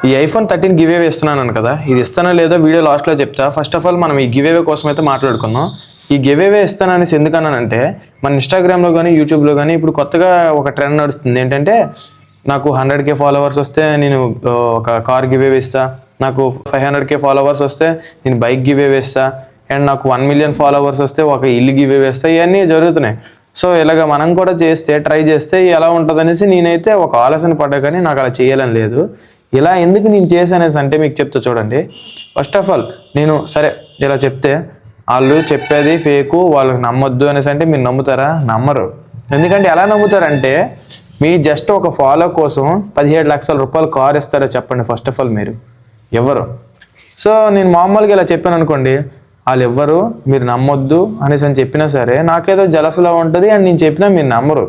ఈ iPhone 13 give away ఇస్తున్నాను కదా, ఇది ఇస్తానో లేదో వీడియో లాస్ట్లో చెప్తా. ఫస్ట్ ఆఫ్ ఆల్ మనం ఈ గివ్ అవే కోసం అయితే మాట్లాడుకున్నాం. ఈ గివ్ అవే ఇస్తాననేసి ఎందుకన్నానంటే, మన ఇన్స్టాగ్రామ్లో కానీ యూట్యూబ్లో కానీ ఇప్పుడు కొత్తగా ఒక ట్రెండ్ నడుస్తుంది. ఏంటంటే నాకు 100K ఫాలోవర్స్ వస్తే నేను ఒక కార్ గివ్ అవే ఇస్తా, నాకు 500K ఫాలోవర్స్ వస్తే నేను బైక్ గివ్ అవే ఇస్తా, అండ్ నాకు 1 మిలియన్ ఫాలోవర్స్ వస్తే ఒక ఇల్లు గివ్ అవే ఇస్తా. ఇవన్నీ జరుగుతున్నాయి. సో ఇలాగ మనం కూడా ట్రై చేస్తే ఎలా ఉంటుంది అనేసి నేనైతే ఒక ఆలోచన పడ్డా, కానీ నాకు అలా చేయాలని లేదు. ఇలా ఎందుకు నేను చేశానేసి అంటే మీకు చెప్తా చూడండి. ఫస్ట్ ఆఫ్ ఆల్ నేను సరే ఇలా చెప్తే వాళ్ళు చెప్పేది ఫేకు, వాళ్ళకి నమ్మొద్దు అనేసి అంటే మీరు నమ్ముతారా? నమ్మరు. ఎందుకంటే ఎలా నమ్ముతారంటే, మీ జస్ట్ ఒక ఫాలో కోసం 17 లక్షల రూపాయలు కార్ ఇస్తారో చెప్పండి. ఫస్ట్ ఆఫ్ ఆల్ మీరు ఎవరు? సో నేను మామూలుగా ఇలా చెప్పాను అనుకోండి, వాళ్ళు ఎవ్వరు, మీరు నమ్మొద్దు అనేసి అని చెప్పినా సరే నాకేదో జలసలా ఉంటుంది, అండ్ నేను చెప్పినా మీరు నమ్మరు.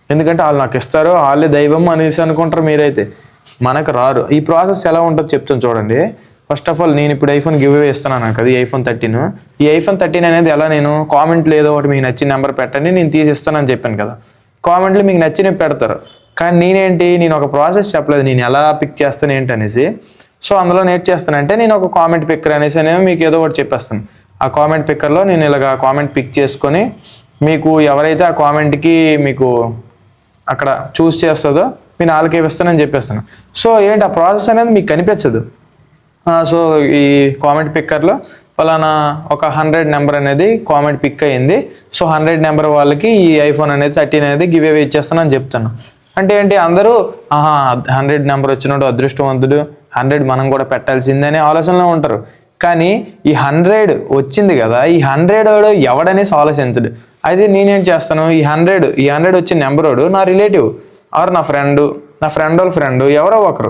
ఎందుకంటే వాళ్ళు నాకు ఇస్తారు, వాళ్ళే దైవం అనేసి అనుకుంటారు. మీరైతే మనకు రారు. ఈ ప్రాసెస్ ఎలా ఉంటుందో చెప్తాను చూడండి. ఫస్ట్ ఆఫ్ ఆల్ నేను ఇప్పుడు ఐఫోన్ గివ్ అవే ఇస్తున్నాను కదా, ఈ ఐఫోన్ 13. ఈ ఐఫోన్ 13 అనేది ఎలా, నేను కామెంట్లు ఏదో ఒకటి మీకు నచ్చిన నెంబర్ పెట్టండి, నేను తీసిస్తానని చెప్పాను కదా. కామెంట్లు మీకు నచ్చినవి పెడతారు, కానీ నేను ఒక ప్రాసెస్ చెప్పలేదు, నేను ఎలా పిక్ చేస్తాను ఏంటి అనేసి. సో అందులో నేట్ చేస్తానంటే నేను ఒక కామెంట్ పిక్కర్ అనేసి మీకు ఏదో ఒకటి చెప్పేస్తాను. ఆ కామెంట్ పిక్కర్లో నేను ఇలాగ కామెంట్ పిక్ చేసుకొని మీకు ఎవరైతే ఆ కామెంట్కి మీకు అక్కడ చూస్ చేస్తుందో నేను వాళ్ళకి ఇస్తానని చెప్పేస్తాను. సో ఏంటి ఆ ప్రాసెస్ అనేది మీకు కనిపించదు. సో ఈ కామెంట్ పిక్కర్లో ఫలానా ఒక 100 నెంబర్ అనేది కామెంట్ పిక్ అయ్యింది. సో 100 నెంబర్ వాళ్ళకి ఈ ఐఫోన్ అనేది 13 అనేది గివ్ అవే ఇచ్చేస్తానని చెప్తాను. అంటే ఏంటి, అందరూ 100 నెంబర్ వచ్చినోడు అదృష్టవంతుడు, 100 మనం కూడా పెట్టాల్సిందే అనే ఆలోచనలో ఉంటారు. కానీ ఈ 100 వచ్చింది కదా, ఈ 100 ఎవడనేసి ఆలోచించడు. అయితే నేనేం చేస్తాను, ఈ 100 వచ్చిన నెంబరోడు నా రిలేటివ్ ఆర్ నా ఫ్రెండ్ వాళ్ళ ఫ్రెండ్ ఎవరో ఒకరు.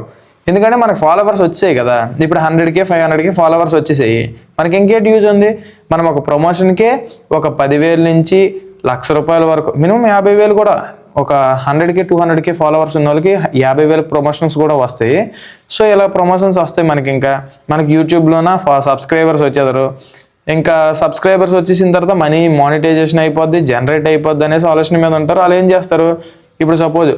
ఎందుకంటే మనకు ఫాలోవర్స్ వచ్చాయి కదా, ఇప్పుడు 100K 500K ఫాలోవర్స్ వచ్చేసాయి, మనకి ఇంకేంటి యూజ్ ఉంది. మనం ఒక ప్రమోషన్కే ఒక 10,000 నుంచి 1,00,000 రూపాయల వరకు, మినిమం 50,000 కూడా, ఒక 100K 200K ఫాలోవర్స్ ఉన్న వాళ్ళకి 50,000 ప్రమోషన్స్ కూడా వస్తాయి. సో ఇలా ప్రమోషన్స్ వస్తాయి మనకి యూట్యూబ్లోన సబ్స్క్రైబర్స్ వచ్చేదారు. ఇంకా సబ్స్క్రైబర్స్ వచ్చేసిన తర్వాత మనీ మానిటైజేషన్ అయిపోద్ది, జనరేట్ అయిపోద్ది అనేసి ఆలోచన మీద ఉంటారు. వాళ్ళు ఏం చేస్తారు, ఇప్పుడు సపోజ్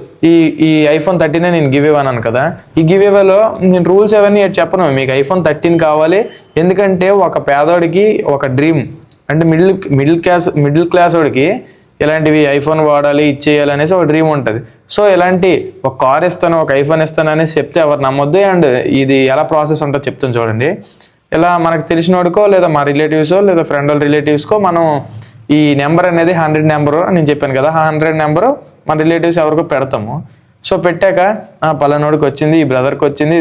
ఈ ఐఫోన్ 13 నేను గివ్ అవే అన్నాను కదా, ఈ గివ్ అవేలో నేను రూల్స్ అవన్నీ చెప్పను. మీకు ఐఫోన్ 13 కావాలి, ఎందుకంటే ఒక పేదోడికి ఒక డ్రీమ్, అంటే మిడిల్ క్లాస్ వాడికి ఇలాంటివి ఐఫోన్ వాడాలి, ఇచ్చేయాలి అనేసి ఒక డ్రీమ్ ఉంటుంది. సో ఇలాంటి ఒక కార్ ఇస్తాను, ఒక ఐఫోన్ ఇస్తాను అనేసి చెప్తే ఎవరు నమ్మొద్దు. అండ్ ఇది ఎలా ప్రాసెస్ ఉంటుందో చెప్తాను చూడండి. ఇలా మనకు తెలిసినోడికో లేదా మా రిలేటివ్సో లేదా ఫ్రెండ్ వాళ్ళ రిలేటివ్స్కో మనం ఈ నెంబర్ అనేది 100 నెంబరు నేను చెప్పాను కదా, 100 నెంబరు మన రిలేటివ్స్ ఎవరికో పెడతాము. సో పెట్టాక పలానోడికి వచ్చింది, ఈ బ్రదర్కి వచ్చింది,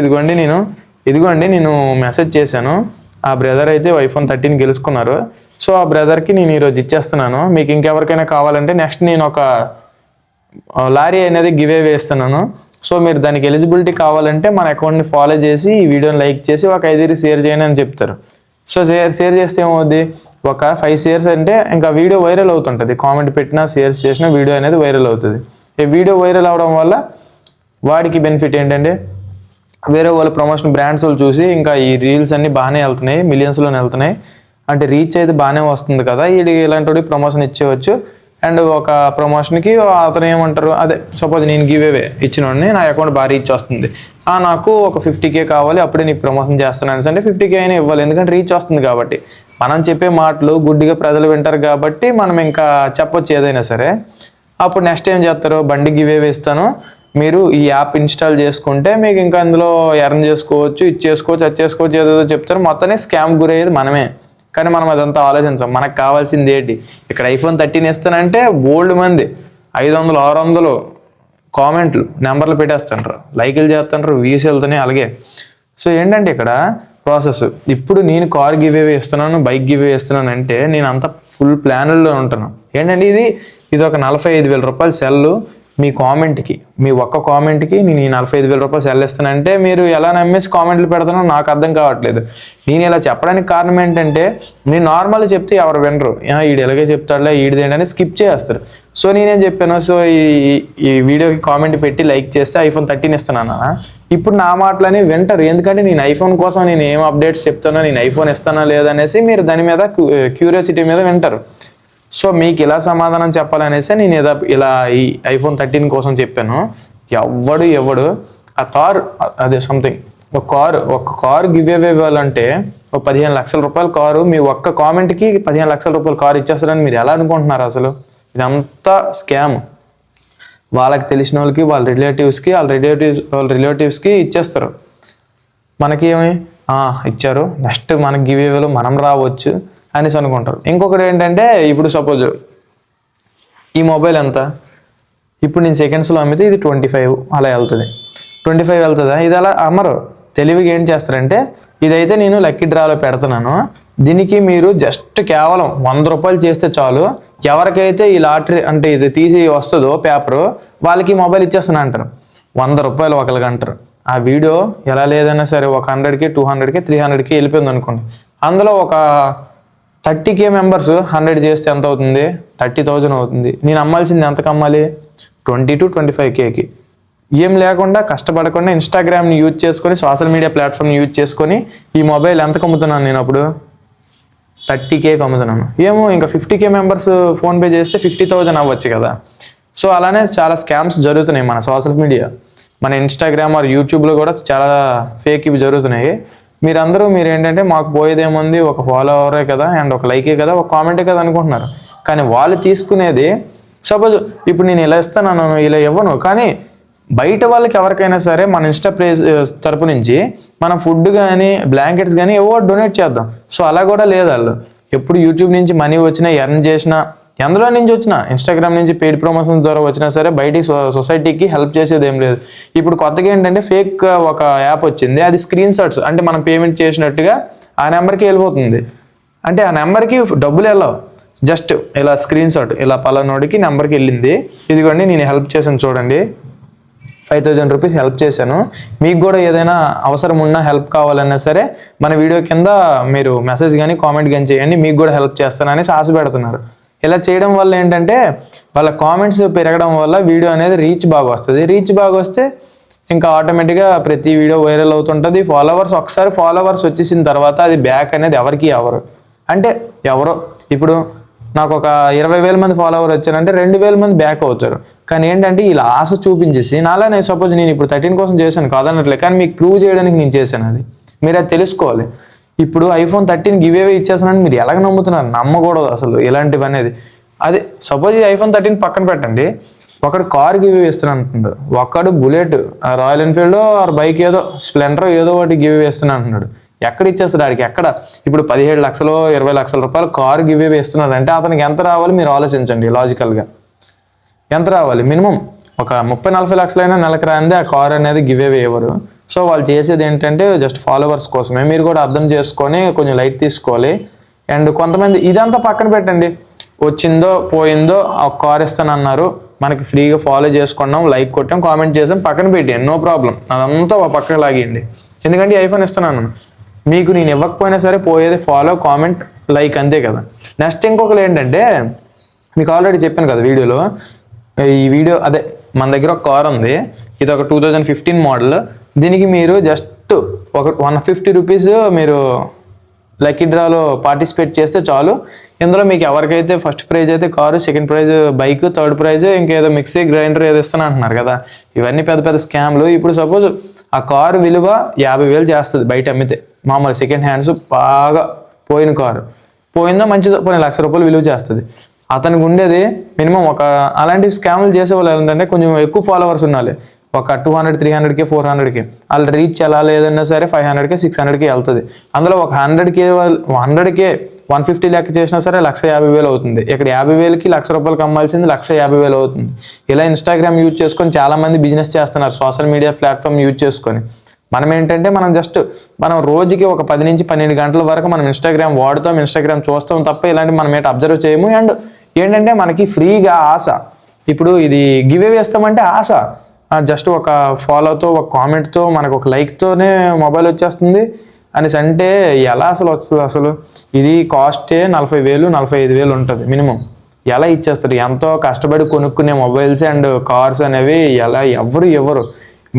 ఇదిగోండి నేను మెసేజ్ చేశాను, ఆ బ్రదర్ అయితే ఐఫోన్ 13 గెలుచుకున్నారు. సో ఆ బ్రదర్కి నేను ఈరోజు ఇచ్చేస్తున్నాను, మీకు ఇంకెవరికైనా కావాలంటే నెక్స్ట్ నేను ఒక లారీ అనేది గివ్ అవే ఇస్తున్నాను. సో మీరు దానికి ఎలిజిబిలిటీ కావాలంటే మన అకౌంట్ని ఫాలో చేసి ఈ వీడియోని లైక్ చేసి ఒక 5 షేర్ చేయండి అని చెప్తారు. సో షేర్ చేస్తే ఏమవుద్ది, ఒక 5 షేర్స్ అంటే ఇంకా వీడియో వైరల్ అవుతుంటుంది. కామెంట్ పెట్టినా షేర్స్ చేసినా వీడియో అనేది వైరల్ అవుతుంది. ఈ వీడియో వైరల్ అవడం వల్ల వాడికి బెనిఫిట్ ఏంటంటే, వేరే వాళ్ళ ప్రమోషన్ బ్రాండ్స్ వాళ్ళు చూసి ఇంకా ఈ రీల్స్ అన్నీ బాగానే వెళ్తున్నాయి, మిలియన్స్లోనే వెళ్తున్నాయి, అంటే రీచ్ అయితే బాగానే వస్తుంది కదా, ఇలాంటి ప్రమోషన్ ఇచ్చేవచ్చు. అండ్ ఒక ప్రమోషన్కి అతను ఏమంటారు, అదే సపోజ్ నేను గివ్ అవే ఇచ్చినోడిని, నా అకౌంట్ బాగా రీచ్ వస్తుంది, నాకు ఒక 50K కావాలి, అప్పుడే నీకు ప్రమోషన్ చేస్తాను అంటే 50K అయినా ఇవ్వాలి, ఎందుకంటే రీచ్ వస్తుంది కాబట్టి. మనం చెప్పే మాటలు గుడ్డిగా ప్రజలు వింటారు కాబట్టి మనం ఇంకా చెప్పొచ్చు ఏదైనా సరే. అప్పుడు నెక్స్ట్ ఏం చేస్తారు, బండి గివ్ అవే ఇస్తాను, మీరు ఈ యాప్ ఇన్స్టాల్ చేసుకుంటే మీకు ఇంకా అందులో ఎర్న్ చేసుకోవచ్చు, ఇది చేసుకోవచ్చు, అది చేసుకోవచ్చు, ఏదో చెప్తారు. మొత్తాన్ని స్కామ్ గురయ్యేది మనమే. కానీ మనం అదంతా ఆలోచించాం. మనకు కావాల్సింది ఏంటి, ఇక్కడ ఐఫోన్ 13 ఇస్తానంటే బోల్డ్ మంది 500 600 కామెంట్లు నెంబర్లు పెట్టేస్తుంటారు, లైకులు చేస్తుంటారు, వ్యూస్ వెళ్తున్నాయి అలాగే. సో ఏంటంటే ఇక్కడ ప్రాసెస్, ఇప్పుడు నేను కార్ గివ్ అవే ఇస్తున్నాను, బైక్ గివ్ అవే ఇస్తున్నాను అంటే నేను అంతా ఫుల్ ప్లాన్లో ఉంటాను. ఏంటంటే ఇది ఒక 45,000 రూపాయల సెల్లు. మీ కామెంట్కి, మీ ఒక్క కామెంట్కి నేను ఈ 45,000 రూపాయలు సెల్ ఇస్తానంటే మీరు ఎలా నమ్మేసి కామెంట్లు పెడతానో నాకు అర్థం కావట్లేదు. నేను ఇలా చెప్పడానికి కారణం ఏంటంటే, నేను నార్మల్గా చెప్తే ఎవరు వినరు, ఈడు ఎలాగే చెప్తాడులే, ఈడిది ఏంటని స్కిప్ చేస్తారు. సో నేనేం చెప్పాను, సో ఈ వీడియోకి కామెంట్ పెట్టి లైక్ చేస్తే ఐఫోన్ 13 ఇస్తున్నాను. ఇప్పుడు నా మాటలని వింటారు, ఎందుకంటే నేను ఐఫోన్ కోసం నేను ఏం అప్డేట్స్ చెప్తానో, నేను ఐఫోన్ ఇస్తానో లేదనేసి మీరు దాని మీద క్యూరియాసిటీ మీద వింటారు. సో మీకు ఇలా సమాధానం చెప్పాలనేసి నేను ఇలా ఈ ఐఫోన్ 13 కోసం చెప్పాను. ఎవడు ఆ కార్ అదే సంథింగ్ ఒక కారు గివ్ అవే ఇవ్వాలంటే ఒక 15 లక్షల రూపాయల కారు మీ ఒక్క కామెంట్కి 15 లక్షల రూపాయల కారు ఇచ్చేస్తారని మీరు ఎలా అనుకుంటున్నారు అసలు? ఇదంతా స్కామ్. వాళ్ళకి తెలిసిన వాళ్ళకి వాళ్ళ రిలేటివ్స్కి ఇచ్చేస్తారు. మనకి ఏమి ఇచ్చారు, నెక్స్ట్ మనకి గివ్ అవేలో మనం రావచ్చు అనేసి అనుకుంటారు. ఇంకొకటి ఏంటంటే, ఇప్పుడు సపోజ్ ఈ మొబైల్ ఎంత, ఇప్పుడు నేను సెకండ్స్లో అమ్మితే ఇది 25 అలా వెళ్తుంది. 25 వెళ్తుందా? ఇది అలా అమ్మరు. తెలివిగా ఏం చేస్తారంటే, ఇదైతే నేను లక్కీ డ్రాలో పెడుతున్నాను, దీనికి మీరు జస్ట్ కేవలం 100 రూపాయలు చేస్తే చాలు, ఎవరికైతే ఈ లాటరీ అంటే ఇది తీసి వస్తుందో పేపరు వాళ్ళకి మొబైల్ ఇచ్చేస్తాను అంటారు. 100 రూపాయలు ఒకరికి అంటారు. ఆ వీడియో ఎలా లేదన్నా సరే ఒక 100కి 200కి 300కి వెళ్ళిపోయింది అనుకోండి. అందులో ఒక 30K మెంబర్స్ 100 చేస్తే ఎంత అవుతుంది? 30,000 అవుతుంది. నేను అమ్మాల్సింది ఎంతకు అమ్మాలి? 20 to 25Kకి. ఏం లేకుండా కష్టపడకుండా ఇన్స్టాగ్రామ్ని యూజ్ చేసుకొని, సోషల్ మీడియా ప్లాట్ఫామ్ని యూజ్ చేసుకొని ఈ మొబైల్ ఎంతకు అమ్ముతున్నాను నేను అప్పుడు? 30Kకి అమ్ముతున్నాను. ఏమో ఇంకా 50K మెంబర్స్ ఫోన్పే చేస్తే 50,000 అవ్వచ్చు కదా. సో అలానే చాలా స్కామ్స్ జరుగుతున్నాయి మన సోషల్ మీడియా, మన ఇన్స్టాగ్రామ్ ఆర్ యూట్యూబ్లో కూడా చాలా ఫేక్ ఇవి జరుగుతున్నాయి. మీరు ఏంటంటే మాకు పోయేదేముంది, ఒక ఫాలోవరే కదా అండ్ ఒక లైకే కదా ఒక కామెంటే కదా అనుకుంటున్నారు. కానీ వాళ్ళు తీసుకునేది, సపోజ్ ఇప్పుడు నేను ఇలా ఇస్తాను ఇలా ఇవ్వను, కానీ బయట వాళ్ళకి ఎవరికైనా సరే మన ఇన్స్టా పేజ్ తరపు నుంచి మనం ఫుడ్ కానీ బ్లాంకెట్స్ కానీ ఏవో డొనేట్ చేద్దాం. సో అలా కూడా లేదు. వాళ్ళు ఎప్పుడు యూట్యూబ్ నుంచి మనీ వచ్చినా, ఎర్న్ చేసినా, ఎందులో నుంచి వచ్చినా, ఇన్స్టాగ్రామ్ నుంచి పెయిడ్ ప్రమోషన్ ద్వారా వచ్చినా సరే బయటికి సొసైటీకి హెల్ప్ చేసేది ఏం లేదు. ఇప్పుడు కొత్తగా ఏంటంటే ఫేక్ ఒక యాప్ వచ్చింది, అది స్క్రీన్ షాట్స్, అంటే మనం పేమెంట్ చేసినట్టుగా ఆ నెంబర్కి వెళ్ళిపోతుంది. అంటే ఆ నెంబర్కి డబ్బులు వెళ్ళవు, జస్ట్ ఇలా స్క్రీన్ షాట్ ఇలా పలానోడికి నెంబర్కి వెళ్ళింది, ఇదిగోండి నేను హెల్ప్ చేశాను చూడండి, 5,000 రూపీస్ హెల్ప్ చేశాను, మీకు కూడా ఏదైనా అవసరం ఉన్నా హెల్ప్ కావాలన్నా సరే మన వీడియో కింద మీరు మెసేజ్ కానీ కామెంట్ కానీ చేయండి, మీకు కూడా హెల్ప్ చేస్తానని ఆశ పెడుతున్నారు. ఇలా చేయడం వల్ల ఏంటంటే వాళ్ళ కామెంట్స్ పెరగడం వల్ల వీడియో అనేది రీచ్ బాగా వస్తుంది. రీచ్ బాగా వస్తే ఇంకా ఆటోమేటిక్గా ప్రతి వీడియో వైరల్ అవుతుంటుంది. ఒకసారి ఫాలోవర్స్ వచ్చేసిన తర్వాత అది బ్యాక్ అనేది ఎవరికి ఎవరు అంటే ఎవరో, ఇప్పుడు నాకు ఒక 20,000 మంది ఫాలోవర్ వచ్చారంటే 2,000 మంది బ్యాక్ అవుతారు. కానీ ఏంటంటే ఇలా ఆశ చూపించేసి నాలా సపోజ్ నేను ఇప్పుడు 13 కోసం చేశాను కాదన్నట్లే, కానీ మీకు ప్రూవ్ చేయడానికి నేను చేశాను. అది మీరు అది తెలుసుకోవాలి. ఇప్పుడు iPhone 13 గివ్ అవే ఇచ్చేస్తానని మీరు ఎలాగ నమ్ముతున్నారు? నమ్మకూడదు అసలు ఇలాంటివి అనేది. అదే సపోజ్ ఈ iPhone 13 పక్కన పెట్టండి, ఒకడు కార్ గివ్ అవే ఇస్తున్నాను అంటున్నాడు, ఒకడు bullet Royal Enfield or bike ఏదో స్ప్లెండర్ ఏదో ఒకటి గివ్ అవే ఇస్తున్నాను అంటున్నాడు. ఎక్కడ ఇచ్చేస్తాడు ఆడికి? ఎక్కడ? ఇప్పుడు 17 లక్షలు 20 లక్షల రూపాయలు కారు గివ్ అవే ఇస్తున్నారు అంటే అతనికి ఎంత రావాలి మీరు ఆలోచించండి లాజికల్గా. ఎంత రావాలి? మినిమం ఒక 30-40 లక్షలైనా నెలకు రాందే ఆ కార్ అనేది గివ్ అవే ఇవ్వరు. సో వాళ్ళు చేసేది ఏంటంటే జస్ట్ ఫాలోవర్స్ కోసమే. మీరు కూడా అర్థం చేసుకొని కొంచెం లైట్ తీసుకోవాలి. అండ్ కొంతమంది ఇదంతా పక్కన పెట్టండి, వచ్చిందో పోయిందో ఆ కార్ ఇస్తానన్నారు, మనకి ఫ్రీగా ఫాలో చేసుకున్నాం, లైక్ కొట్టాం, కామెంట్ చేసాం, పక్కన పెట్టేయండి, నో ప్రాబ్లం. అదంతా పక్కన లాగేయండి. ఎందుకంటే ఐఫోన్ ఇస్తున్నాను మీకు, నేను ఇవ్వకపోయినా సరే పోయేది ఫాలో, కామెంట్, లైక్, అంతే కదా. నెక్స్ట్ ఇంకొకరు ఏంటంటే మీకు ఆల్రెడీ చెప్పాను కదా వీడియోలో, ఈ వీడియో అదే మన దగ్గర ఒక కార్ ఉంది, ఇది ఒక 2015 మోడల్. దీనికి మీరు జస్ట్ ఒక 150 రూపీస్ మీరు లక్కీ డ్రాలో పార్టిసిపేట్ చేస్తే చాలు. ఇందులో మీకు ఎవరికైతే ఫస్ట్ ప్రైజ్ అయితే car, second prize bike, third prize ఇంకేదో మిక్సీ గ్రైండర్ ఏదో ఇస్తాను అంటున్నారు కదా. ఇవన్నీ పెద్ద పెద్ద స్కామ్లు. ఇప్పుడు సపోజ్ ఆ కారు విలువ 50,000 చేస్తుంది బయట అమ్మితే, మామూలు సెకండ్ హ్యాండ్స్ బాగా పోయిన కారు, పోయిందో మంచిదో పోయిన 1,00,000 రూపాయలు విలువ చేస్తుంది. అతనికి ఉండేది మినిమం ఒక అలాంటి స్కామ్లు చేసే వాళ్ళు ఏంటంటే కొంచెం ఎక్కువ ఫాలోవర్స్ ఉండాలి, ఒక 200, 300K, 400K. వాళ్ళు రీచ్ ఎలా లేదన్నా సరే 500K, 600K వెళ్తుంది. అందులో ఒక 100K 150 లెక్క చేసినా సరే 1,50,000 అవుతుంది. ఇక్కడ 50,000కి 1,00,000 రూపాయలకి అమ్మాల్సింది 1,50,000 అవుతుంది. ఇలా ఇన్స్టాగ్రామ్ యూజ్ చేసుకొని చాలా మంది బిజినెస్ చేస్తున్నారు, సోషల్ మీడియా ప్లాట్ఫామ్ యూజ్ చేసుకొని. మనం ఏంటంటే మనం రోజుకి ఒక 10 నుంచి 12 గంటల వరకు మనం ఇన్స్టాగ్రామ్ వాడుతాం, ఇన్స్టాగ్రామ్ చూస్తాం తప్ప ఇలాంటి మనం ఏంటి అబ్జర్వ్ చేయము. అండ్ ఏంటంటే మనకి ఫ్రీగా ఆశ, ఇప్పుడు ఇది గివ్ అవే ఇస్తామంటే ఆశ, జస్ట్ ఒక ఫాలోతో ఒక కామెంట్తో మనకు ఒక లైక్తోనే మొబైల్ వచ్చేస్తుంది అనేసి అంటే ఎలా అసలు వస్తుంది? అసలు ఇది కాస్టే 40,000, 45,000 ఉంటుంది మినిమం. ఎలా ఇచ్చేస్తారు? ఎంతో కష్టపడి కొనుక్కునే మొబైల్స్ అండ్ కార్స్ అనేవి ఎలా ఎవరు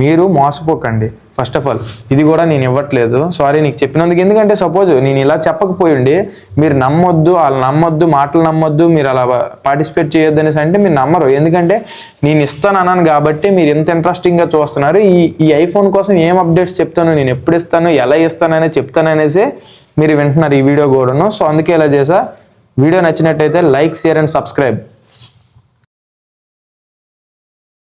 మీరు మోసపోకండి. ఫస్ట్ ఆఫ్ ఆల్ ఇది కూడా నేను ఇవ్వట్లేదు, సారీ నీకు చెప్పినందుకు. ఎందుకంటే సపోజ్ నేను ఇలా చెప్పకపోయిండి మీరు నమ్మొద్దు, వాళ్ళు నమ్మొద్దు, మాటలు నమ్మొద్దు, మీరు అలా పార్టిసిపేట్ చేయొద్దు అనేసి అంటే మీరు నమ్మరు. ఎందుకంటే నేను ఇస్తాను అన్నాను కాబట్టి మీరు ఎంత ఇంట్రెస్టింగ్గా చూస్తున్నారు. ఈ ఐఫోన్ కోసం ఏం అప్డేట్స్ చెప్తాను, నేను ఎప్పుడు ఇస్తాను, ఎలా ఇస్తాను అనేది చెప్తాను అనేసి మీరు వింటున్నారు ఈ వీడియో కూడాను. సో అందుకే ఇలా చేసా. వీడియో నచ్చినట్టయితే లైక్, షేర్ అండ్ సబ్స్క్రైబ్.